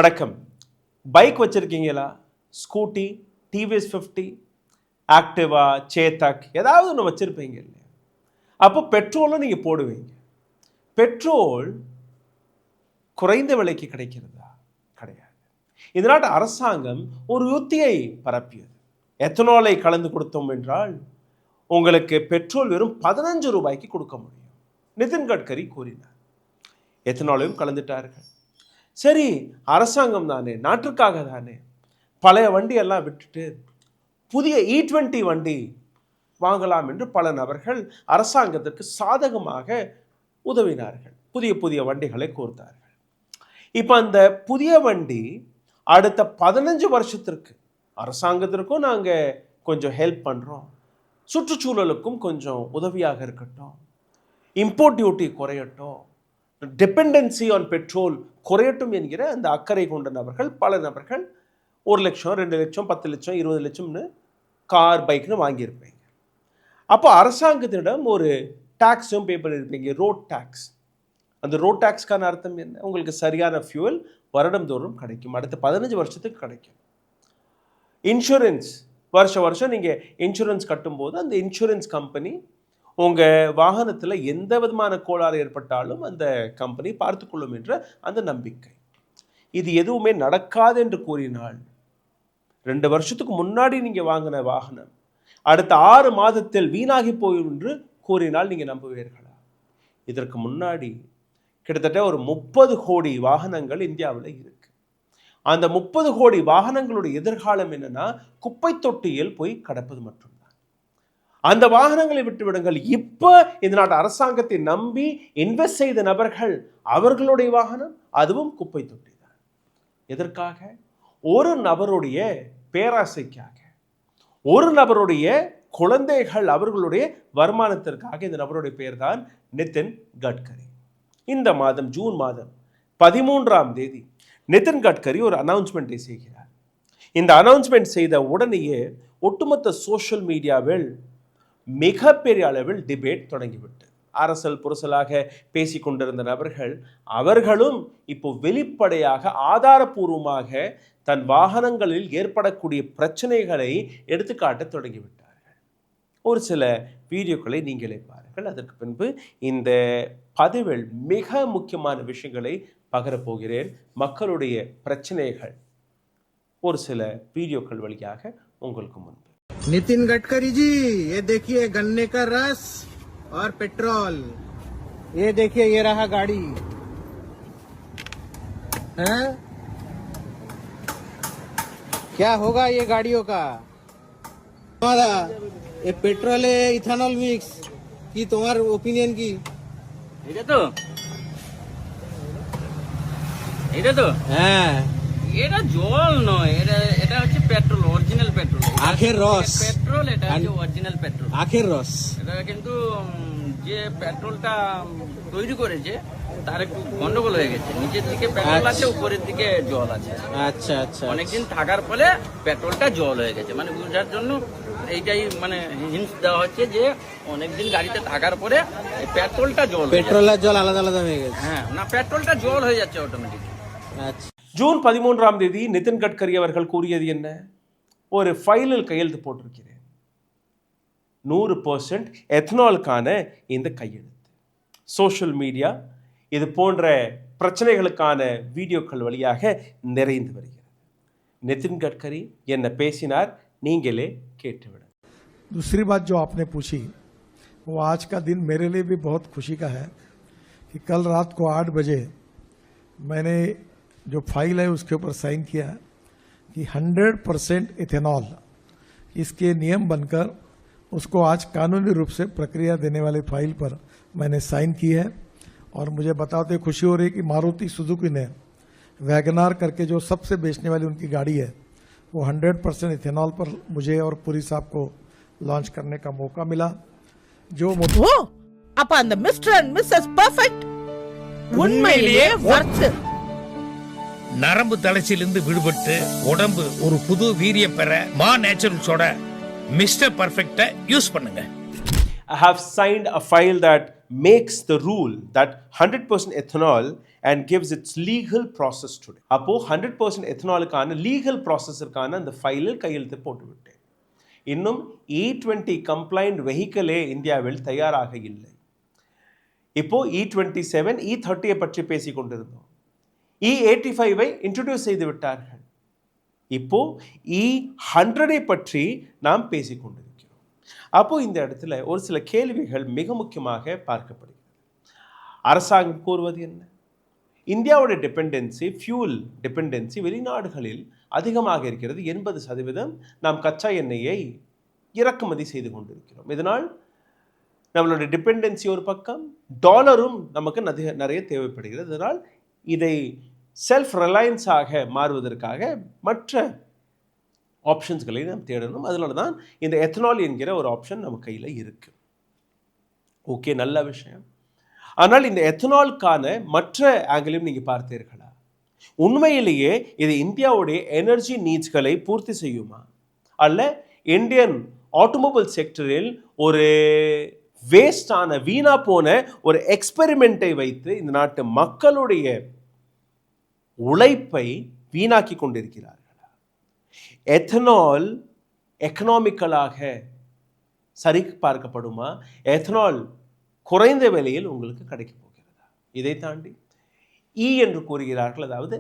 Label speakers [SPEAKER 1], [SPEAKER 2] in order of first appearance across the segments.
[SPEAKER 1] வணக்கம். பைக் வச்சுருக்கீங்களா? Scooty, TVS 50, ஆக்டிவா, சேத்தக் ஏதாவது ஒன்று வச்சுருப்பீங்க இல்லையா? அப்போ பெட்ரோலும் நீங்கள் போடுவீங்க. பெட்ரோல் குறைந்த விலைக்கு கிடைக்கிறதா? கிடையாது. இந்த நாட்டு அரசாங்கம் ஒரு யுத்தியை பரப்பியது. எத்தனாலை கலந்து கொடுத்தோம் என்றால் உங்களுக்கு பெட்ரோல் வெறும் 15 ரூபாய்க்கு கொடுக்க முடியும். நிதின் கட்கரி கூறினார். எத்தனாலையும் கலந்துட்டார்கள். சரி, அரசாங்கம் தானே, நாட்டுக்காக தானே, பழைய வண்டியெல்லாம் விட்டுட்டு புதிய E20 வண்டி வாங்கலாம் என்று பல நபர்கள் அரசாங்கத்திற்கு சாதகமாக உதவினார்கள். புதிய புதிய வண்டிகளை கோர்த்தார்கள். இப்போ அந்த புதிய வண்டி அடுத்த 15 வருஷத்திற்கு அரசாங்கத்திற்கும் நாங்கள் கொஞ்சம் ஹெல்ப் பண்ணுறோம், சுற்றுச்சூழலுக்கும் கொஞ்சம் உதவியாக இருக்கட்டும், இம்போர்ட் டியூட்டி குறையட்டும், டிபெண்டன்சி ஆன் பெட்ரோல் குறையட்டும் என்கிற அந்த அக்கறை கொண்ட நபர்கள், பல நபர்கள் 1 லட்சம், 2 லட்சம், 10 லட்சம், 20 லட்சம்னு கார், பைக்னு வாங்கியிருப்பீங்க. அப்போ அரசாங்கத்திடம் ஒரு டாக்ஸும் பே பண்ணியிருப்பீங்க, ரோட் டேக்ஸ். அந்த ரோட் டேக்ஸ்க்கான அர்த்தம் என்ன? உங்களுக்கு சரியான ஃபியூவல் வருடந்தோறும் கிடைக்கும், அடுத்த 15 வருஷத்துக்கு கிடைக்கும். இன்சூரன்ஸ், வருஷம் நீங்கள் இன்சூரன்ஸ் கட்டும்போது அந்த இன்சூரன்ஸ் கம்பெனி உங்கள் வாகனத்தில் எந்த விதமான கோளாறு ஏற்பட்டாலும் அந்த கம்பெனி பார்த்துக்கொள்ளும் என்ற அந்த நம்பிக்கை. இது எதுவுமே நடக்காது என்று கூறினால், 2 வருஷத்துக்கு முன்னாடி நீங்கள் வாங்கின வாகனம் அடுத்த 6 மாதத்தில் வீணாகி போயும் என்று கூறினால் நீங்கள் நம்புவீர்களா? இதற்கு முன்னாடி கிட்டத்தட்ட ஒரு 30 கோடி வாகனங்கள் இந்தியாவில் இருக்கு. அந்த 30 கோடி வாகனங்களுடைய எதிர்காலம் என்னன்னா, குப்பை தொட்டியில் போய் கடப்பது மட்டும்தான். அந்த வாகனங்களை விட்டு விடுங்கள். இப்போ இந்த நாட்டு அரசாங்கத்தை நம்பி இன்வெஸ்ட் செய்த நபர்கள், அவர்களுடைய வாகனம் அதுவும் குப்பை தொட்டி தான். எதற்காக? ஒரு நபருடைய பேராசைக்காக, ஒரு நபருடைய குழந்தைகள் அவர்களுடைய வருமானத்திற்காக. இந்த நபருடைய பெயர் தான் நிதின் கட்கரி. இந்த மாதம் ஜூன் மாதம் 13ஆம் தேதி நிதின் கட்கரி ஒரு அனௌன்ஸ்மெண்ட்டை செய்கிறார். இந்த அனௌன்ஸ்மெண்ட் செய்த உடனேயே ஒட்டுமொத்த சோஷியல் மீடியாவில் மிகப்பெரிய அளவில் டிபேட் தொடங்கிவிட்டு, அரசல் புரசலாக பேசிக்கொண்டிருந்த நபர்கள் அவர்களும் இப்போ வெளிப்படையாக ஆதாரபூர்வமாக தன் வாகனங்களில் ஏற்படக்கூடிய பிரச்சனைகளை எடுத்துக்காட்ட தொடங்கிவிட்டார்கள். ஒரு சில வீடியோக்களை நீங்களே பாருங்கள். அதற்கு பின்பு இந்த பதிவில் மிக முக்கியமான விஷயங்களை பகிரப்போகிறேன். மக்களுடைய பிரச்சனைகள் ஒரு சில வீடியோக்கள் வழியாக உங்களுக்கு முன்பு.
[SPEAKER 2] नितिन गडकरी जी, ये देखिए गन्ने का रस और पेट्रोल। ये देखिए, ये रहा गाड़ी है। क्या होगा ये गाड़ियों का? हमारा ये पेट्रोल है इथेनॉल मिक्स की, तुम्हारे ओपिनियन की?
[SPEAKER 3] এটা তো
[SPEAKER 2] হ্যাঁ,
[SPEAKER 3] এটা জল নয়, এটা হচ্ছে পেট্রোল, অরিজিনাল পেট্রোল,
[SPEAKER 2] আখের রস।
[SPEAKER 3] পেট্রোল এটা হচ্ছে অরিজিনাল পেট্রোল,
[SPEAKER 2] আখের রস।
[SPEAKER 3] এটা কিন্তু যে পেট্রোলটা তৈরি করেছে তার একটু গন্ডগোল হয়ে গেছে। নিচের দিকে পেট্রোল আছে, উপরের দিকে জল আছে।
[SPEAKER 2] আচ্ছা আচ্ছা,
[SPEAKER 3] অনেকদিন থাকার ফলে পেট্রোলটা জল হয়ে গেছে, মানে বোঝার জন্য এইটাই মানে হিন্টস দেওয়া হচ্ছে যে অনেকদিন গাড়িতে থাকার পরে পেট্রোলটা জল,
[SPEAKER 2] পেট্রোল আর জল আলাদা আলাদা হয়ে গেছে।
[SPEAKER 3] হ্যাঁ, না পেট্রোলটা জল হয়ে যাচ্ছে অটোমেটিক।
[SPEAKER 2] আচ্ছা,
[SPEAKER 1] ஜூன் 13ஆம் தேதி நிதின் கட்கரி அவர்கள் கூறியது என்ன? ஒரு ஃபைலில் கையெழுத்து போட்டிருக்கிறேன், 100% எத்தனாலுக்கான இந்த கையெழுத்து. சோஷியல் மீடியா இது போன்ற பிரச்சனைகளுக்கான வீடியோக்கள் வழியாக நிறைந்து வருகிறது. நிதின் கட்கரி என்ன பேசினார், நீங்களே கேட்டுவிடுங்க.
[SPEAKER 4] दूसरी बात जो आपने पूछी, वो आज का दिन मेरे लिए भी बहुत खुशी का है कि कल रात को 8 बजे मैंने जो फाइल है उसके ऊपर साइन किया कि 100% इथेनॉल इसके नियम बनकर उसको आज कानूनी रूप से प्रक्रिया देने वाली फाइल पर मैंने साइन की है। और मुझे बताते खुशी हो रही है कि मारुति सुजुकी ने वैगनार करके जो सबसे बेचने वाली उनकी गाड़ी है, वो 100% इथेनॉल पर मुझे और पुरी साहब को लॉन्च करने का मौका मिला। जो
[SPEAKER 5] அப்ப அந்த மிஸ்டர் அண்ட் மிஸ்ஸஸ் பெர்ஃபெக்ட் உண்மையிலேயே வர்த்.
[SPEAKER 6] நரம்பு தளர்ச்சியிலிருந்து விடுபட்டு உடம்பு ஒரு புது வீரியம் பெற மா நேச்சுரல்ஸோட மிஸ்டர் பர்ஃபெக்ட்டை யூஸ் பண்ணுங்க.
[SPEAKER 1] have signed a file that makes the rule that 100% ethanol and gives its legal process today. அப்போ 100% எத்தனாலுக்கான லீகல் ப்ராசஸருக்கான அந்த ஃபைலில் கையெழுத்து போட்டு விட்டேன். இன்னும் E20 கம்ப்ளைண்ட் வெஹிக்கிளே இந்தியாவில் தயாராக இல்லை. இப்போ E27 E30 பற்றி பேசிக் கொண்டிருந்தோம். E85 இன்ட்ரோடியூஸ் செய்து விட்டார்கள். இப்போ E100 பற்றி நாம் பேசிக் கொண்டிருக்கிறோம். அப்போ இந்த இடத்துல ஒரு சில கேள்விகள் மிக முக்கியமாக பார்க்கப்படுகிறது. அரசாங்கம் கூறுவது என்ன? இந்தியாவோட டிபெண்டன்சி, ஃபியூல் டிபெண்டன்சி வெளிநாடுகளில் அதிகமாக இருக்கிறது. 80% நாம் கச்சா எண்ணெயை இறக்குமதி செய்து கொண்டிருக்கிறோம். இதனால் நம்மளோட டிபெண்டன்சி ஒரு பக்கம், டாலரும் நமக்கு நிறைய தேவைப்படுகிறது. இதனால் இதை செல்ஃப் ரிலையன்ஸாக மாறுவதற்காக மற்ற ஆப்ஷன்ஸ்களை நாம் தேடணும். அதனால தான் இந்த எத்தனால் என்கிற ஒரு ஆப்ஷன் நம்ம கையில் இருக்கு. ஓகே, நல்ல விஷயம். ஆனால் இந்த எத்தனாலுக்கான மற்ற ஆங்கிளையும் நீங்கள் பார்த்தீர்களா? உண்மையிலேயே இது இந்தியாவுடைய எனர்ஜி நீட்ஸ்களை பூர்த்தி செய்யுமா? அல்ல இந்தியன் ஆட்டோமொபைல் செக்டரில் ஒரு வேஸ்டான வீணா போன ஒரு எக்ஸ்பெரிமெண்ட்டை வைத்து இந்த நாட்டு மக்களுடைய உழைப்பை வீணாக்கி கொண்டிருக்கிறார்களா? எத்தனால் எக்கனாமிக்கலாக சரி பார்க்கப்படுமா? எத்தனால் குறைந்த விலையில் உங்களுக்கு கிடைக்க போகிறதா? இதை தாண்டி என்று கூறுகிறார்கள், அதாவது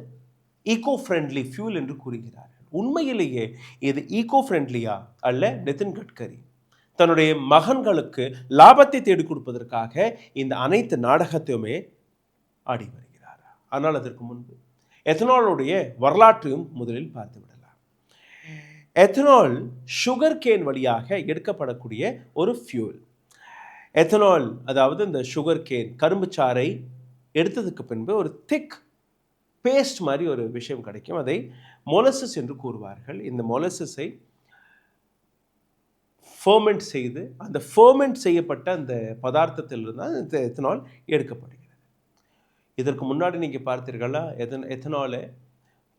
[SPEAKER 1] ஈகோ ஃப்ரெண்ட்லி ஃபியூல் என்று கூறுகிறார்கள். உண்மையிலேயே இது ஈகோ ஃப்ரெண்ட்லியா? அல்ல நிதின் கட்கரி தன்னுடைய மகன்களுக்கு லாபத்தை தேடி கொடுப்பதற்காக இந்த அனைத்து நாடகத்தையுமே ஆடி வருகிறார். ஆனால் அதற்கு முன்பு எத்தனாலுடைய வரலாற்றையும் முதலில் பார்த்து விடலாம். எத்தனால் சுகர் கேன் வழியாக எடுக்கப்படக்கூடிய ஒரு ஃபியூல். எத்தனால் அதாவது இந்த சுகர் கேன் கரும்புச்சாறை எடுத்ததுக்கு பின்பு ஒரு திக் பேஸ்ட் மாதிரி ஒரு விஷயம் கிடைக்கும். அதை மொலசஸ் என்று கூறுவார்கள். இந்த மொலசஸை ஃபர்மெண்ட் செய்து அந்த ஃபர்மெண்ட் செய்யப்பட்ட அந்த பதார்த்தத்திலிருந்து அந்த எத்தனால் எடுக்கப்படுகிறது. இதற்கு முன்னாடி நீங்கள் பார்த்தீர்களா? எத்தனாலை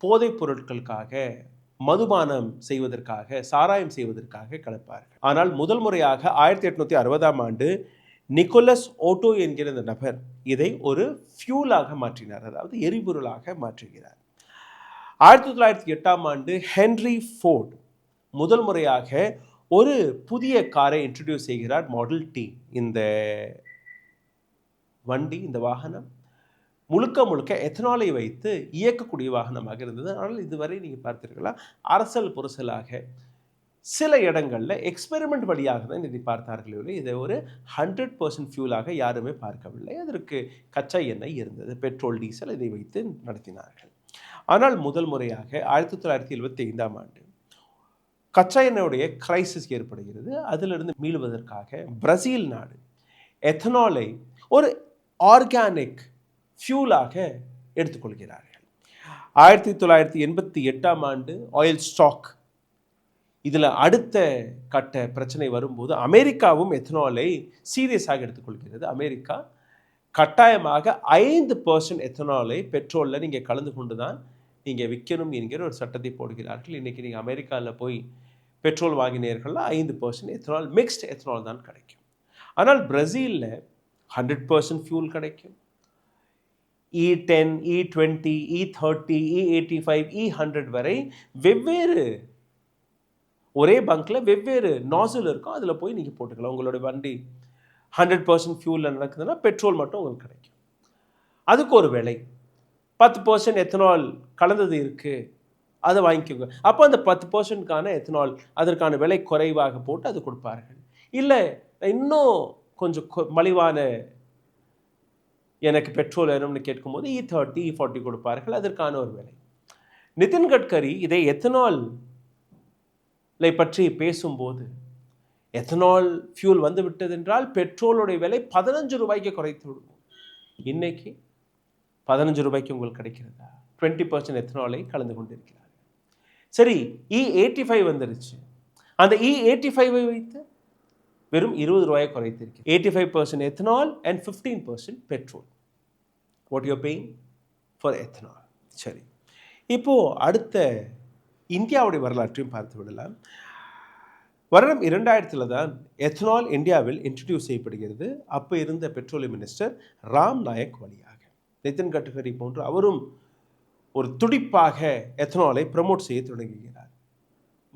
[SPEAKER 1] போதைப் பொருட்களுக்காக, மதுபானம் செய்வதற்காக, சாராயம் செய்வதற்காக கலப்பார்கள். ஆனால் முதல் முறையாக 1860ஆம் ஆண்டு நிக்கோலஸ் ஓட்டோ என்கிற இந்த நபர் இதை ஒரு ஃபியூலாக மாற்றினார், அதாவது எரிபொருளாக மாற்றுகிறார். 1908ஆம் ஆண்டு ஹென்ரி ஃபோர்ட் முதல் முறையாக ஒரு புதிய காரை இன்ட்ரடியூஸ் செய்கிறார், மாடல் டி. இந்த வண்டி, இந்த வாகனம் முழுக்க எத்தனாலை வைத்து இயக்கக்கூடிய வாகனமாக இருந்தது. ஆனால் இதுவரை நீங்கள் பார்த்தீர்களா? அரசல் புரசலாக சில இடங்களில் எக்ஸ்பெரிமெண்ட் வழியாக தான் இதை பார்த்தார்களே, இதை ஒரு 100% ஃபியூலாக யாருமே பார்க்கவில்லை. அதற்கு கச்சா எண்ணெய் இருந்தது, பெட்ரோல், டீசல், இதை வைத்து நடத்தினார்கள். ஆனால் முதல் முறையாக 1975ஆம் ஆண்டு கச்சா எண்ணெயுடைய கிரைசிஸ் ஏற்படுகிறது. அதிலிருந்து மீளுவதற்காக பிரேசில் நாடு எத்தனாலை ஒரு ஆர்கானிக் ஃபியூலாக எடுத்துக்கொள்கிறார்கள். 1988ஆம் ஆண்டு ஆயில் ஸ்டாக், இதில் அடுத்த கட்ட பிரச்சனை வரும்போது அமெரிக்காவும் எத்தனாலை சீரியஸாக எடுத்துக்கொள்கிறது. அமெரிக்கா கட்டாயமாக 5% எத்தனாலை பெட்ரோலில் நீங்கள் கலந்து கொண்டு தான் நீங்கள் விற்கணும் என்கிற ஒரு சட்டத்தை போடுகிறார்கள். இன்றைக்கி நீங்கள் அமெரிக்காவில் போய் பெட்ரோல் வாங்கினீர்கள்னா 5% எத்தனால், மிக்ஸ்ட் எத்தனால் தான் கிடைக்கும். ஆனால் பிரேசிலில் 100% ஃபியூல் கிடைக்கும். E10, E20, E30, E85, E100 வரை வெவ்வேறு ஒரே பங்கில் வெவ்வேறு நாசில் இருக்கும். அதில் போய் நீங்கள் போட்டுக்கலாம். உங்களோட வண்டி 100% ஃபியூலில் நடக்குதுன்னா பெட்ரோல் மட்டும் உங்களுக்கு கிடைக்கும். அதுக்கு ஒரு விலை 10% எத்தனால் கலந்தது இருக்குது, அதை வாங்கிக்கோங்க. அப்போ அந்த 10%க்கான எத்தனால் அதற்கான விலை குறைவாக போட்டு அது கொடுப்பார்கள். இல்லை இன்னும் கொஞ்சம் மலிவான எனக்கு பெட்ரோல் வேணும்னு கேட்கும்போது E30, E40 கொடுப்பார்கள், அதற்கான ஒரு விலை. நிதின் கட்கரி இதை எத்தனாலை பற்றி பேசும்போது, எத்தனால் ஃபியூல் வந்து விட்டது என்றால் பெட்ரோலுடைய விலை 15 ரூபாய்க்கு குறைத்து விடுவோம். இன்னைக்கு 15 ரூபாய்க்கு உங்களுக்கு கிடைக்கிறதா? 20% எத்தனாலை கலந்து கொண்டிருக்கிறார்கள். சரி, E85 வந்துருச்சு. அந்த E85 வைத்து வெறும் 20 ரூபாயை குறைத்திருக்கு. 85% ethanol and 15% petrol. What you paying for ethanol. சரி, இப்போது அடுத்த இந்தியாவுடைய வரலாற்றையும் பார்த்து விடலாம். வருடம் 2000 தான் எத்தனால் இந்தியாவில் இன்ட்ரடியூஸ் செய்யப்படுகிறது. அப்போ இருந்த பெட்ரோலியம் மினிஸ்டர் ராம் நாயக் வழியாக. நிதின் கட்கரி போன்று அவரும் ஒரு துடிப்பாக எத்தனாலை ப்ரமோட் செய்ய தொடங்குகிறார்.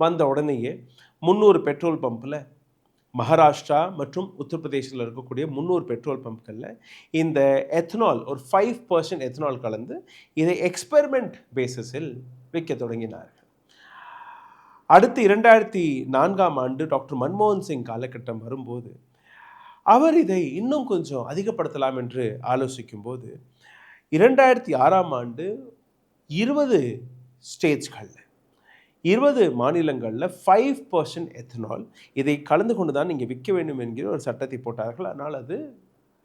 [SPEAKER 1] வந்த உடனேயே 300 பெட்ரோல் பம்பில் மகாராஷ்டிரா மற்றும் உத்தரப்பிரதேசத்தில் இருக்கக்கூடிய 300 பெட்ரோல் பம்ப்களில் இந்த எத்தனால் ஒரு 5% எத்தனால் கலந்து இதை எக்ஸ்பெரிமெண்ட் பேசிஸில் விற்க தொடங்கினார்கள். அடுத்து 2004ஆம் ஆண்டு டாக்டர் மன்மோகன் சிங் காலகட்டம் வரும்போது அவர் இதை இன்னும் கொஞ்சம் அதிகப்படுத்தலாம் என்று ஆலோசிக்கும் போது 2006ஆம் ஆண்டு 20 ஸ்டேட்ஸ்களில் 20 மாநிலங்களில் 5% எத்தனால் இதை கலந்து கொண்டு தான் நீங்கள் விற்க வேண்டும் என்கிற ஒரு சட்டத்தை போட்டார்கள். ஆனால் அது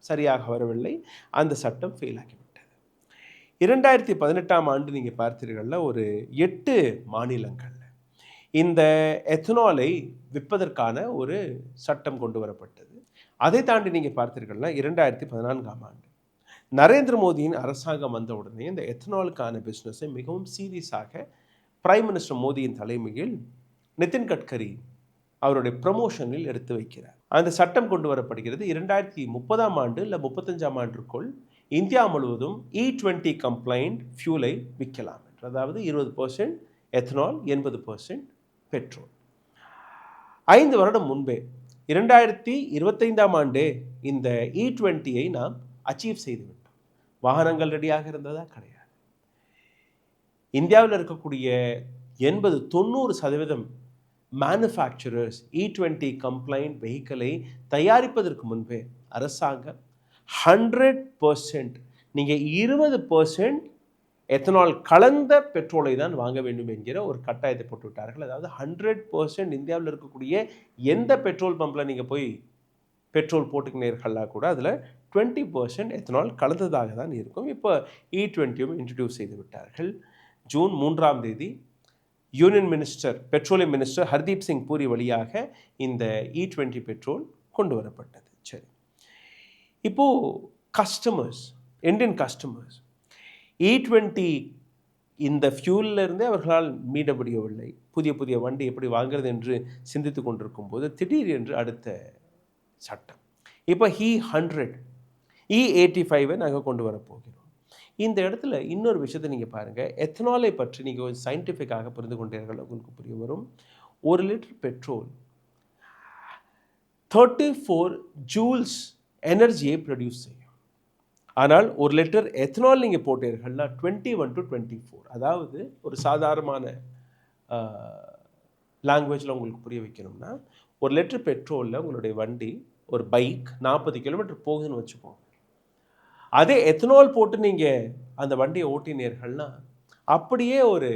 [SPEAKER 1] சரியாக வரவில்லை. அந்த சட்டம் ஃபெயில் ஆகிவிட்டது. 2018ஆம் ஆண்டு நீங்கள் பார்த்தீர்கள்னா ஒரு 8 மாநிலங்களில் இந்த எத்தனாலை விற்பதற்கான ஒரு சட்டம் கொண்டு வரப்பட்டது. அதை தாண்டி நீங்கள் பார்த்தீர்கள்னா 2014ஆம் ஆண்டு நரேந்திர மோடியின் அரசாங்கம் வந்த உடனே இந்த எத்தனாலுக்கான பிஸ்னஸை மிகவும் சீரியஸாக பிரைம் மினிஸ்டர் மோடியின் தலைமையில் நிதின் கட்கரி அவருடைய ப்ரமோஷனில் எடுத்து வைக்கிறார். அந்த சட்டம் கொண்டு வரப்படுகிறது. 2030ஆம் ஆண்டு இல்லை 35ஆம் ஆண்டுக்குள் இந்தியா முழுவதும் E20 கம்ப்ளைண்ட் ஃபியூலை விற்கலாம் என்று. அதாவது 20% எத்தனால், 80% பெட்ரோல். 5 வருடம் முன்பே 2025ஆம் ஆண்டே இந்த E20ஐ நாம் அச்சீவ் செய்துவிட்டோம். வாகனங்கள் ரெடியாக இருந்ததா? கிடையாது. இந்தியாவில் இருக்கக்கூடிய 80-90% மேனுஃபேக்சரர்ஸ் E20 கம்ப்ளைண்ட் வெஹிக்கிளை தயாரிப்பதற்கு முன்பே அரசாங்கம் 100% நீங்கள் 20% எத்தனால் கலந்த பெட்ரோலை தான் வாங்க வேண்டும் என்கிற ஒரு கட்டாயத்தை போட்டு விட்டார்கள். அதாவது 100% இந்தியாவில் இருக்கக்கூடிய எந்த பெட்ரோல் பம்பில் நீங்கள் போய் பெட்ரோல் போட்டுக்கினீர்களா கூட அதில் 20% எத்தனால் கலந்ததாக தான் இருக்கும். இப்போ E20யும் இன்ட்ரடியூஸ் செய்து விட்டார்கள். ஜூன் 3ஆம் தேதி union minister petroleum minister Hardeep Singh puri வழியாக இந்த E20 பெட்ரோல் கொண்டு வரப்பட்டது. சரி, இப்போது கஸ்டமர்ஸ், இந்தியன் கஸ்டமர்ஸ் E20 இந்த ஃபியூலிருந்து அவர்களால் மீட முடியவில்லை. புதிய புதிய வண்டி எப்படி வாங்குறது என்று சிந்தித்து கொண்டிருக்கும் போது திடீர் என்று அடுத்த சட்டம், இப்போ E100 E85 நாங்கள் கொண்டு வரப்போகிறோம். இந்த இடத்துல இன்னொரு விஷயத்தை நீங்கள் பாருங்கள். எத்தனாலை பற்றி நீங்கள் கொஞ்சம் சயின்டிஃபிக்காக புரிந்து கொண்டீர்கள், உங்களுக்கு புரிய வரும். 1 லிட்டர் பெட்ரோல் 34 ஜூல்ஸ் எனர்ஜியை ப்ரொடியூஸ் செய்யும். ஆனால் 1 லிட்டர் எத்தனால் நீங்கள் போட்டீர்கள்னா 21 to 24. அதாவது ஒரு சாதாரணமான லாங்குவேஜில் உங்களுக்கு புரிய வைக்கணும்னா 1 லிட்டர் பெட்ரோலில் உங்களுடைய வண்டி ஒரு பைக் 40 கிலோமீட்டர் போகுதுன்னு வச்சுப்போம். அதே எத்தனால் போட்டு நீங்கள் அந்த வண்டியை ஓட்டினீர்கள்னா அப்படியே ஒரு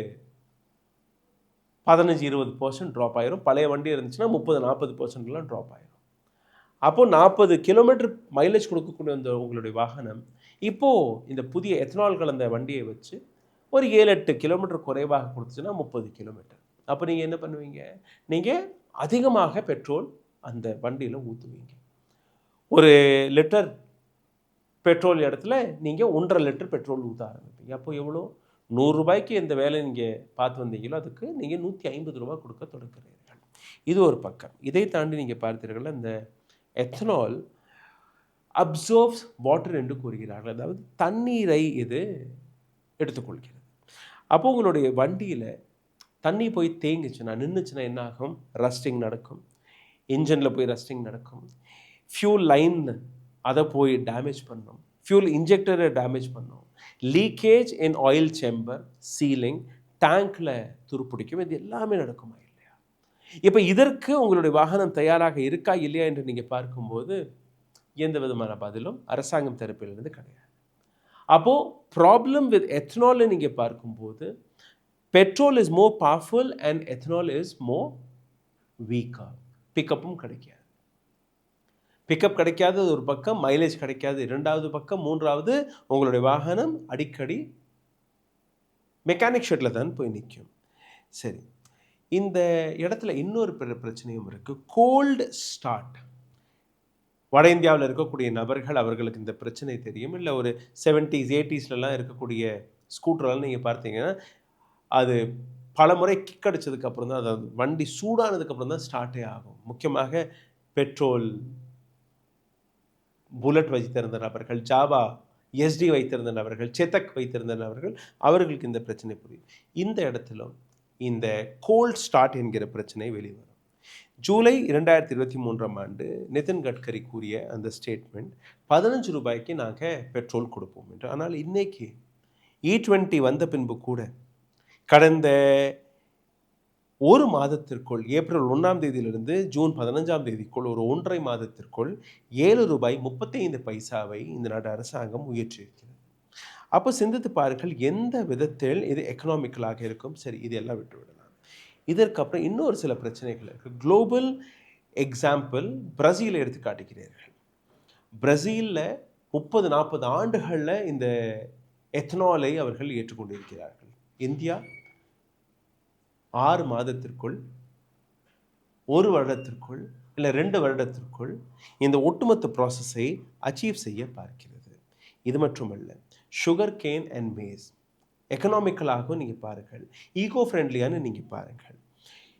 [SPEAKER 1] 15-20% ட்ராப் ஆயிரும். பழைய வண்டி இருந்துச்சுன்னா 30-40%லாம் ட்ராப் ஆயிரும். அப்போது 40 கிலோமீட்டர் மைலேஜ் கொடுக்கக்கூடிய அந்த உங்களுடைய வாகனம் இப்போது இந்த புதிய எத்தனால் கலந்த வண்டியை வச்சு ஒரு 7-8 கிலோமீட்டர் குறைவாக கொடுத்துச்சுன்னா 30 கிலோமீட்டர். அப்போ நீங்கள் என்ன பண்ணுவீங்க? நீங்கள் அதிகமாக பெட்ரோல் அந்த வண்டியில் ஊற்றுவீங்க. ஒரு லிட்டர் பெட்ரோல் இடத்துல நீங்கள் 1.5 லிட்டர் பெட்ரோல் ஊற்ற ஆரம்பிப்பீங்க. அப்போ எவ்வளோ? 100 ரூபாய்க்கு எந்த வேலை நீங்கள் பார்த்து வந்தீங்களோ அதுக்கு நீங்கள் 150 ரூபாய் கொடுக்க தொடங்குகிறீர்கள். இது ஒரு பக்கம். இதை தாண்டி நீங்கள் பார்த்தீர்கள், இந்த எத்தனால் அப்சர்வ்ஸ் வாட்டர் என்று கூறுகிறார்கள். அதாவது தண்ணீரை இது எடுத்துக்கொள்கிறது. அப்போ உங்களுடைய வண்டியில் தண்ணி போய் தேங்கிச்சுன்னா, நின்றுச்சுன்னா என்ன ஆகும்? ரஸ்டிங் நடக்கும். இன்ஜினில் போய் ரஸ்டிங் நடக்கும். ஃபியூல் லைன் அதை போய் டேமேஜ் பண்ணோம். ஃபியூல் இன்ஜெக்டரை டேமேஜ் பண்ணோம். லீக்கேஜ் இன் ஆயில் சேம்பர், சீலிங், டேங்க்கில் துருப்பிடிக்கும். இது எல்லாமே நடக்குமா இல்லையா? இப்போ இதற்கு உங்களுடைய வாகனம் தயாராக இருக்கா இல்லையா என்று நீங்கள் பார்க்கும்போது எந்த விதமான பதிலும் அரசாங்கம் தரப்பிலிருந்து கிடையாது. அப்போது ப்ராப்ளம் வித் எத்தனாலை நீங்கள் பார்க்கும்போது petrol is more powerful and ethanol is more வீக்காக. பிக்கப்பும் கிடைக்காது. பிக்கப் கிடைக்காதது ஒரு பக்கம், மைலேஜ் கிடைக்காது இரண்டாவது பக்கம், மூன்றாவது உங்களுடைய வாகனம் அடிக்கடி மெக்கானிக் ஷெட்டில் தான் போய் நிற்கும். சரி, இந்த இடத்துல இன்னொரு பிரச்சனையும் இருக்குது. Cold start. வட இந்தியாவில் இருக்கக்கூடிய நபர்கள், அவர்களுக்கு இந்த பிரச்சனை தெரியும். இல்லை ஒரு 70s 80sலாம் இருக்கக்கூடிய ஸ்கூட்டரெல்லாம் நீங்கள் பார்த்தீங்கன்னா அது பல முறை கிக் அடிச்சதுக்கப்புறம் தான் அது வண்டி சூடானதுக்கப்புறம் தான் ஸ்டார்ட்டே ஆகும். முக்கியமாக பெட்ரோல், புல்லட் வைத்திருந்த நபர்கள், ஜாவா எஸ்டி வைத்திருந்த நபர்கள், சேத்தக் வைத்திருந்த நபர்கள், அவர்களுக்கு இந்த பிரச்சனை புரியும். இந்த இடத்திலும் இந்த கோல்ட் ஸ்டார்ட் என்கிற பிரச்சனை வெளிவரும். ஜூலை 2023ஆம் ஆண்டு நிதின் கட்கரி கூறிய அந்த ஸ்டேட்மெண்ட் 15 ரூபாய்க்கு நாங்கள் பெட்ரோல் கொடுப்போம் என்று. ஆனால் இன்னைக்கு E20 வந்த பின்பு கூட கடந்த ஒரு மாதத்திற்குள் ஏப்ரல் 1ஆம் தேதியிலிருந்து ஜூன் 15ஆம் தேதிக்குள் ஒரு 1.5 மாதத்திற்குள் 7 ரூபாய் 35 பைசாவை இந்த நாடு அரசாங்கம் உயர்த்தியிருக்கிறது. அப்போ சிந்தித்து பாருங்கள் எந்த விதத்தில் இது எக்கனாமிக்கலாக இருக்கும். சரி, இதெல்லாம் விட்டுவிடலாம். இதற்கப்புறம் இன்னொரு சில பிரச்சனைகள் இருக்குது. குளோபல் எக்ஸாம்பிள் பிரசீலை எடுத்து காட்டுகிறீர்கள். பிரசீலில் 30-40 ஆண்டுகளில் இந்த எத்தனாலை அவர்கள் ஏற்றுக்கொண்டிருக்கிறார்கள். இந்தியா 6 மாதத்திற்குள், 1 வருடத்திற்குள் இல்லை 2 வருடத்திற்குள் இந்த ஒட்டுமொத்த ப்ராசஸை அச்சீவ் செய்ய பார்க்கிறது. இது மட்டுமல்ல, சுகர் கேன் அண்ட் மேஸ் எக்கனாமிக்கலாகவும் நீங்கள் பாருங்கள், ஈகோ ஃப்ரெண்ட்லியானு நீங்கள் பாருங்கள்.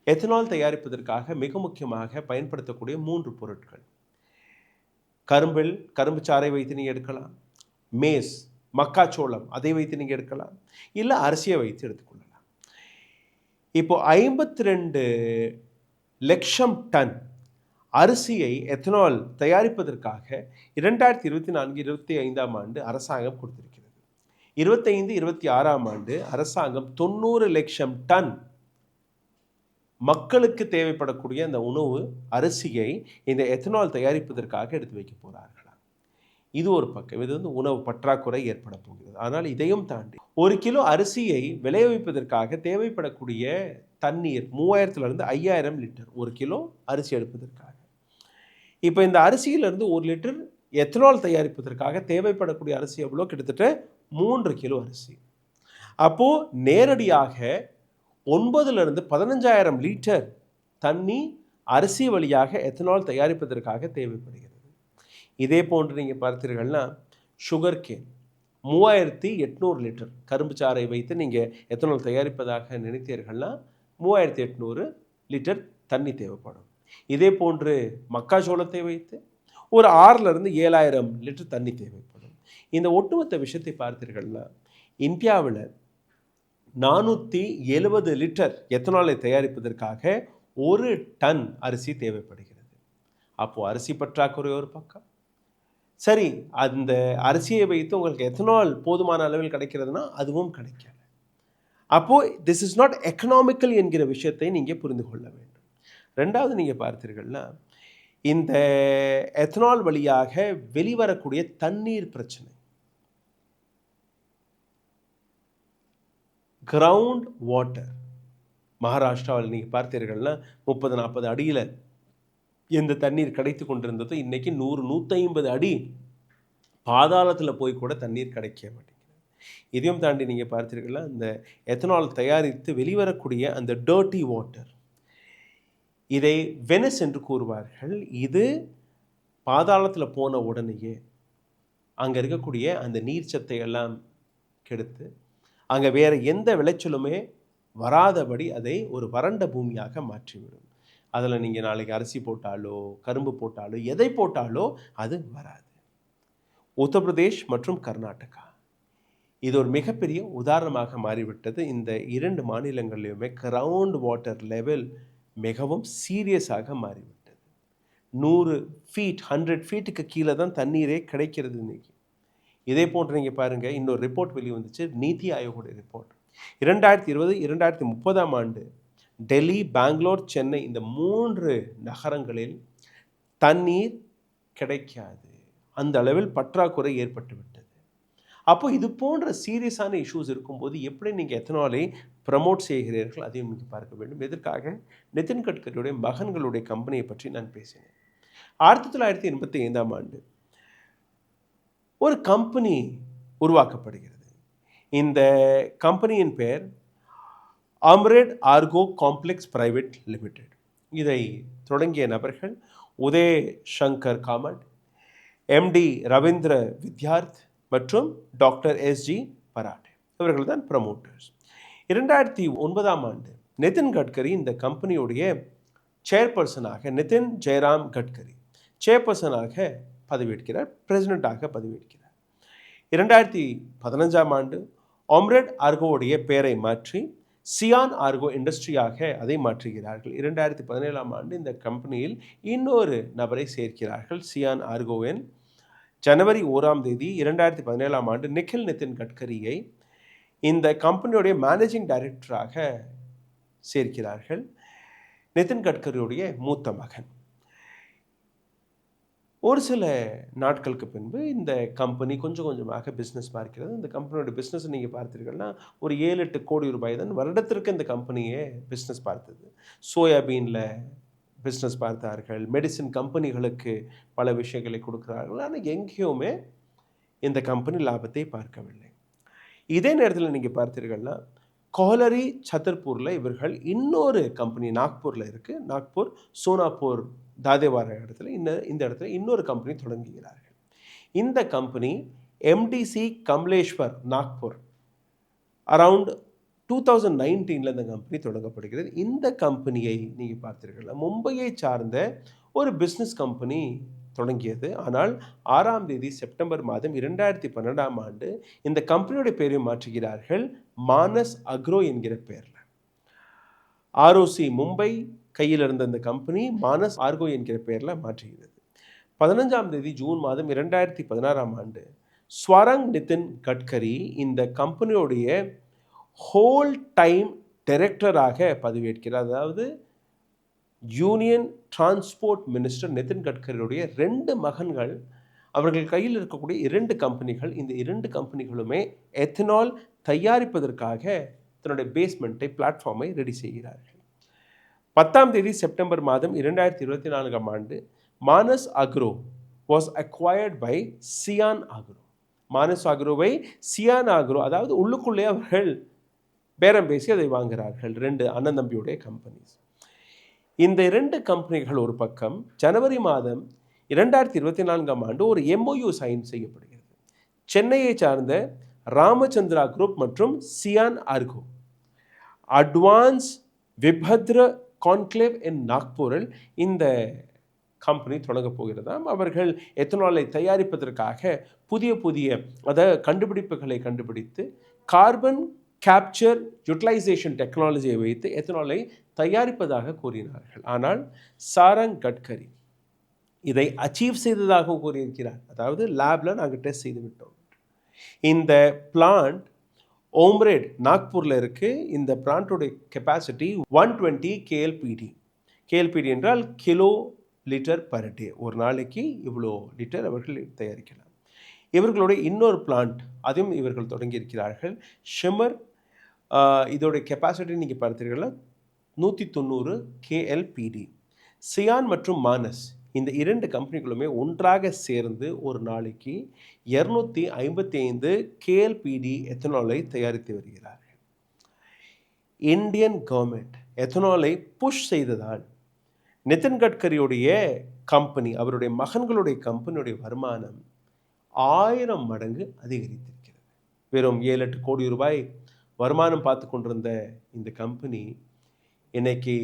[SPEAKER 1] எத்தனால் தயாரிப்பதற்காக மிக முக்கியமாக பயன்படுத்தக்கூடிய 3 பொருட்கள். கரும்பு சாறை வைத்து நீங்கள் எடுக்கலாம், மேஸ் மக்காச்சோளம் அதை வைத்து நீங்கள் எடுக்கலாம், இல்லை அரிசியை வைத்து எடுத்துக்கொள்ளலாம். இப்போ 52 லட்சம் டன் அரிசியை எத்தனால் தயாரிப்பதற்காக 2024-25ஆம் ஆண்டு அரசாங்கம் கொடுத்திருக்கிறது. 25-26ஆம் ஆண்டு அரசாங்கம் 90 லட்சம் டன் மக்களுக்கு தேவைப்படக்கூடிய அந்த உணவு அரிசியை இந்த எத்தனால் தயாரிப்பதற்காக எடுத்து வைக்க போகிறார்களா. இது ஒரு பக்கம். இது உணவு பற்றாக்குறை ஏற்பட போகிறது. ஆனால் இதையும் தாண்டி 1 கிலோ அரிசியை விளைவிப்பதற்காக தேவைப்படக்கூடிய தண்ணீர் 3000-5000 லிட்டர் 1 கிலோ அரிசி எடுப்பதற்காக. இப்போ இந்த அரிசியிலிருந்து 1 லிட்டர் எத்தனால் தயாரிப்பதற்காக தேவைப்படக்கூடிய அரிசி எவ்வளோ? கிட்டத்தட்ட 3 கிலோ அரிசி. அப்போது நேரடியாக 9,000-15,000 லிட்டர் தண்ணி அரிசி வழியாக எத்தனால் தயாரிப்பதற்காக தேவைப்படுகிறது. இதே போன்று நீங்கள் பார்த்தீர்கள்னா சுகர் கேன் 3800 லிட்டர் கரும்பு சாறை வைத்து நீங்கள் எத்தனால் தயாரிப்பதாக நினைத்தீர்கள்னா 3800 லிட்டர் தண்ணி தேவைப்படும். இதே போன்று மக்காச்சோளத்தை வைத்து ஒரு 6,000-7,000 லிட்டர் தண்ணி தேவைப்படும். இந்த ஒட்டுமொத்த விஷயத்தை பார்த்தீர்கள்னா இந்தியாவில் 470 லிட்டர் எத்தனாலை தயாரிப்பதற்காக 1 டன் அரிசி தேவைப்படுகிறது. அப்போது அரிசி பற்றாக்குறை ஒரு பக்கம். சரி, அந்த அரிசியை வைத்து உங்களுக்கு எத்தனால் போதுமான அளவில் கிடைக்கிறதுனா அதுவும் கிடைக்கல. அப்போது திஸ் இஸ் நாட் எக்கனாமிக்கல் என்கிற விஷயத்தை நீங்கள் புரிந்து கொள்ள வேண்டும். ரெண்டாவது நீங்கள் பார்த்தீர்கள்னா இந்த எத்தனால் வழியாக வெளிவரக்கூடிய தண்ணீர் பிரச்சனை, கிரவுண்ட் வாட்டர். மகாராஷ்டிராவில் நீங்கள் பார்த்தீர்கள்னா 30-40 அடியில் எந்த தண்ணீர் கிடைத்து கொண்டிருந்ததோ இன்றைக்கி 100-150 அடி பாதாளத்தில் போய் கூட தண்ணீர் கிடைக்க மாட்டேங்குது. இதையும் தாண்டி நீங்கள் பார்த்தீர்கள்னா இந்த எத்தனால் தயாரித்து வெளிவரக்கூடிய அந்த டர்ட்டி வாட்டர், இதை வெனிஸ் என்று கூறுவார்கள். இது பாதாளத்தில் போன உடனேயே அங்கே இருக்கக்கூடிய அந்த நீர்ச்சத்தை எல்லாம் கெடுத்து அங்கே வேறு எந்த விளைச்சலுமே வராதபடி அதை ஒரு வறண்ட பூமியாக மாற்றிவிடும். அதில் நீங்கள் நாளைக்கு அரிசி போட்டாலோ கரும்பு போட்டாலோ எதை போட்டாலோ அது வராது. உத்தரப்பிரதேஷ் மற்றும் கர்நாடகா இது ஒரு மிகப்பெரிய உதாரணமாக மாறிவிட்டது. இந்த 2 மாநிலங்களிலுமே கிரவுண்ட் வாட்டர் லெவல் மிகவும் சீரியஸாக மாறிவிட்டது. 100 ஃபீட் 100 ஃபீட்டுக்கு கீழே தான் தண்ணீரே கிடைக்கிறது இன்றைக்கி. இதே போன்று நீங்கள் பாருங்கள், இன்னொரு ரிப்போர்ட் வெளியே வந்துச்சு, நீதி ஆயோகோட ரிப்போர்ட். 2020-2030ஆம் ஆண்டு டெல்லி, பெங்களூர், சென்னை இந்த 3 நகரங்களில் தண்ணீர் கிடைக்காது. அந்த அளவில் பற்றாக்குறை ஏற்பட்டு விட்டது. அப்போ இது போன்ற சீரியஸான இஷ்யூஸ் இருக்கும்போது எப்படி நீங்கள் எத்தனாலை ப்ரமோட் செய்கிறீர்கள் அதையும் நீங்கள் பார்க்க வேண்டும். எதற்காக? நிதின் கட்கரியுடைய மகன்களுடைய கம்பெனியை பற்றி நான் பேசினேன். 1985ஆம் ஆண்டு ஒரு கம்பெனி உருவாக்கப்படுகிறது. இந்த கம்பெனியின் பெயர் அம்ரேட் ஆர்கோ காம்ப்ளெக்ஸ் பிரைவேட் லிமிடெட். இதை தொடங்கிய நபர்கள் உதய் சங்கர் காமட், எம்டி ரவீந்திர வித்யார்த் மற்றும் டாக்டர் SG பராட்டே. இவர்கள் தான் ப்ரமோட்டர்ஸ். 2009ஆம் ஆண்டு நிதின் கட்கரி இந்த கம்பெனியுடைய சேர்பர்சனாக, நிதின் ஜெயராம் கட்கரி சேர்பர்சனாக பதவியேற்கிறார், பிரசிடெண்ட்டாக பதவியேற்கிறார். 2015ஆம் ஆண்டு ஒம்ரெட் ஆர்கோவுடைய பெயரை மாற்றி சியான் ஆர்கோ இண்டஸ்ட்ரியாக அதை மாற்றுகிறார்கள். 2017ஆம் ஆண்டு இந்த கம்பெனியில் இன்னொரு நபரை சேர்க்கிறார்கள். சியான் ஆர்கோவின் ஜனவரி 1ஆம் தேதி 2017ஆம் ஆண்டு நிதின் கட்கரியை இந்த கம்பெனியுடைய மேனேஜிங் டைரக்டராக சேர்க்கிறார்கள். நிதின் கட்கரியுடைய மூத்த மகன். ஒரு சில நாட்களுக்கு பின்பு இந்த கம்பெனி கொஞ்சம் கொஞ்சமாக பிஸ்னஸ் பார்க்கிறது. இந்த கம்பெனியோட பிஸ்னஸ் நீங்கள் பார்த்தீர்கள்னா ஒரு 7-8 கோடி ரூபாய் தான் வருடத்திற்கு இந்த கம்பெனியே பிஸ்னஸ் பார்த்தது. சோயாபீனில் பிஸ்னஸ் பார்த்தார்கள், மெடிசின் கம்பெனிகளுக்கு பல விஷயங்களை கொடுக்குறார்கள். ஆனால் எங்கேயுமே இந்த கம்பெனி லாபத்தை பார்க்கவில்லை. இதே நேரத்தில் நீங்கள் பார்த்தீர்கள்னா கோலரி சத்தர்பூரில் இவர்கள் இன்னொரு கம்பெனி நாக்பூரில் இருக்குது, நாக்பூர் சோனாப்பூர் தாதேவார இடத்துல இந்த இடத்துல இன்னொரு கம்பெனி தொடங்குகிறார்கள். இந்த company MDC Kamleshwar Nagpur around 2019 இந்த கம்பெனி தொடங்கப்படுகிறது. இந்த கம்பெனியை நீங்கள் பார்த்தீர்கள் மும்பையை சார்ந்த ஒரு பிஸ்னஸ் கம்பெனி தொடங்கியது. ஆனால் 6ஆம் தேதி செப்டம்பர் மாதம் 2012ஆம் ஆண்டு இந்த கம்பெனியோட பெயரை மாற்றுகிறார்கள், மானஸ் அக்ரோ என்கிற பெயரில். ROC மும்பை கையில் இருந்த இந்த கம்பெனி மானஸ் ஆர்கோ என்கிற பெயரில் மாற்றுகிறது. 15ஆம் தேதி ஜூன் மாதம் 2016ஆம் ஆண்டு ஸ்வரங் நிதின் கட்கரி இந்த கம்பெனியோடைய ஹோல் டைம் டைரக்டராக பதவியேற்கிறார். அதாவது யூனியன் டிரான்ஸ்போர்ட் மினிஸ்டர் நிதின் கட்கரியுடைய 2 மகன்கள், அவர்கள் கையில் இருக்கக்கூடிய 2 கம்பெனிகள். இந்த 2 கம்பெனிகளுமே எத்தனால் தயாரிப்பதற்காக தன்னுடைய பேஸ்மெண்ட்டை, பிளாட்ஃபார்மை ரெடி செய்கிறார்கள். 10ஆம் தேதி செப்டம்பர் மாதம் 2024ஆம் ஆண்டு Manas Agro was acquired by Cian Agro. Manas ஆக்ரோவை சியான் ஆக்ரோ, அதாவது உள்ளுக்குள்ளே அவர்கள் பேரம் பேசி அதை வாங்குகிறார்கள். 2 அண்ணன் தம்பியுடைய கம்பெனிஸ். இந்த 2 கம்பெனிகள் ஒரு பக்கம் ஜனவரி மாதம் 2024ஆம் ஆண்டு ஒரு MOU சைன் செய்யப்படுகிறது. சென்னையை சார்ந்த ராமச்சந்திரா குரூப் மற்றும் சியான் ஆர்கோ அட்வான்ஸ் விபத்ர கான்க்ளேவ் இன் நாக்பூரில் இந்த கம்பெனி தொடங்கப் போகிறதாம். அவர்கள் எத்தனாலை தயாரிப்பதற்காக புதிய கண்டுபிடிப்புகளை கண்டுபிடித்து கார்பன் கேப்சர் யூட்டிலைசேஷன் டெக்னாலஜியை வைத்து எத்தனாலை தயாரிப்பதாக கூறினார்கள். ஆனால் சாரங் கட்கரி இதை அச்சீவ் செய்ததாக கூறியிருக்கிறார். அதாவது லேபில் நாங்கள் டெஸ்ட் செய்து விட்டோம். இந்த பிளான்ட் ஓம்ரேட் நாக்பூரில் இருக்குது. இந்த பிளான்ட்டோடைய கெப்பாசிட்டி 120 KLPD என்றால் கிலோ லிட்டர் பர் டே. ஒரு நாளைக்கு இவ்வளோ லிட்டர் அவர்கள் தயாரிக்கலாம். இவர்களுடைய இன்னொரு பிளான்ட் அதையும் இவர்கள் தொடங்கியிருக்கிறார்கள், ஷிமர். இதோடைய கெப்பாசிட்டி நீங்கள் பார்த்தீர்கள்னா 190 KLPD. சியான் மற்றும் மானஸ் இந்த 2 கம்பெனிகளுமே ஒன்றாக சேர்ந்து ஒரு நாளைக்கு 255 KLPD எத்தனாலை தயாரித்து வருகிறார்கள். இந்தியன் கவர்மெண்ட் எத்தனாலை புஷ் செய்ததால் நிதின் கட்கரியுடைய கம்பெனி, அவருடைய மகன்களுடைய கம்பெனியுடைய வருமானம் 1000 மடங்கு அதிகரித்திருக்கிறது. வெறும் 7-8 கோடி ரூபாய் வருமானம் பார்த்து கொண்டிருந்த இந்த கம்பெனி இன்னைக்கு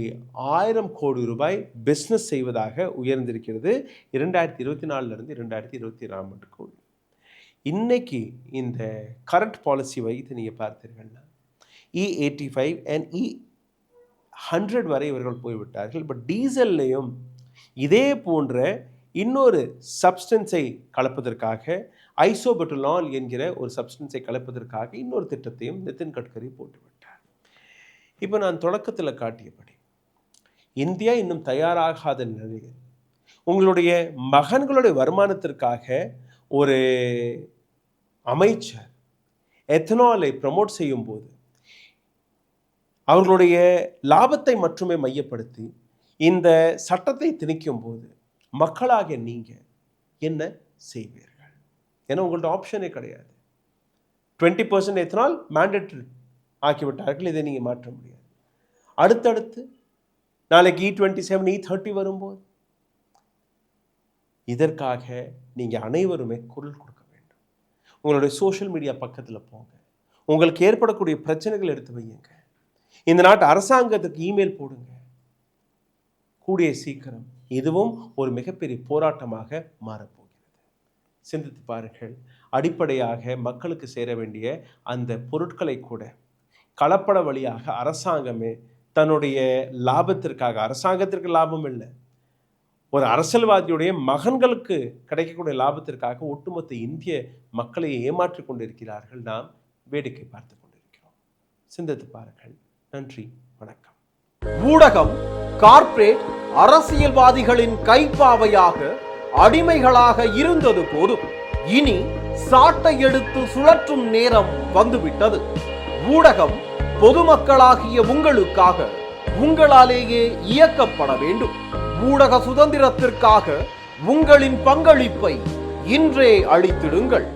[SPEAKER 1] 1000 கோடி ரூபாய் பிஸ்னஸ் செய்வதாக உயர்ந்திருக்கிறது 2024 2022ஆம் ஆண்டுக்குள். இன்னைக்கு இந்த கரண்ட் பாலிசி வைத்து நீங்கள் பார்த்தீர்கள்னா E85 and E100 வரை இவர்கள் போய்விட்டார்கள். பட் டீசல்லையும் இதே போன்ற இன்னொரு சப்ஸ்டன்ஸை கலப்பதற்காக, ஐசோபெட்டலால் என்கிற ஒரு சப்ஸ்டன்ஸை கலப்பதற்காக இன்னொரு திட்டத்தையும் நிதின் கட்கரி போட்டுவிட்டார். இப்போ நான் தொடக்கத்தில் காட்டியபடி இந்தியா இன்னும் தயாராகாத நிலையில் உங்களுடைய மகன்களுடைய வருமானத்திற்காக ஒரு அமைச்சர் எத்தனாலை ப்ரமோட் செய்யும் போது அவர்களுடைய லாபத்தை மட்டுமே மையப்படுத்தி இந்த சட்டத்தை திணிக்கும் போது மக்களாக நீங்கள் என்ன செய்வீர்கள்? ஏன்னா உங்கள்ட்ட ஆப்ஷனே கிடையாது. 20% எத்தனால் மேண்டேட்டரி ஆக்கிவிட்டார்கள். இதை நீங்கள் மாற்ற முடியாது. அடுத்தடுத்து நாளைக்கு E27 E30 வரும்போது இதற்காக நீங்கள் அனைவருமே குரல் கொடுக்க வேண்டும். உங்களுடைய சோஷியல் மீடியா பக்கத்தில் போங்க, உங்களுக்கு ஏற்படக்கூடிய பிரச்சனைகள் எடுத்து வையுங்க. இந்த நாட்டு அரசாங்கத்துக்கு இமெயில் போடுங்க. கூடிய சீக்கிரம் இதுவும் ஒரு மிகப்பெரிய போராட்டமாக மாறப்போகிறது. சிந்தித்து பாருங்கள். அடிப்படையாக மக்களுக்கு சேர வேண்டிய அந்த பொருட்களை கூட கலப்பட வழியாக அரசாங்கமே தன்னுடைய லாபத்திற்காக, அரசாங்கத்திற்கு லாபம் இல்லை, ஒரு அரசியல்வாதியுடைய மகன்களுக்கு கிடைக்கக்கூடிய லாபத்திற்காக ஒட்டுமொத்த இந்திய மக்களை ஏமாற்றிக் கொண்டிருக்கிறார்கள். நாம் வேடிக்கை பார்த்து கொண்டிருக்கிறோம். சிந்தித்து பாருங்கள். நன்றி, வணக்கம்.
[SPEAKER 7] ஊடகம் கார்ப்பரேட் அரசியல்வாதிகளின் கைப்பாவையாக, அடிமைகளாக இருந்தது போதும். இனி சாட்டை எடுத்து சுழற்றும் நேரம் வந்துவிட்டது. ஊடகம் பொதுமக்களாகிய உங்களுக்காக, உங்களாலேயே இயக்கப்பட வேண்டும். ஊடக சுதந்திரத்திற்காக உங்களின் பங்களிப்பை இன்றே அளித்திடுங்கள்.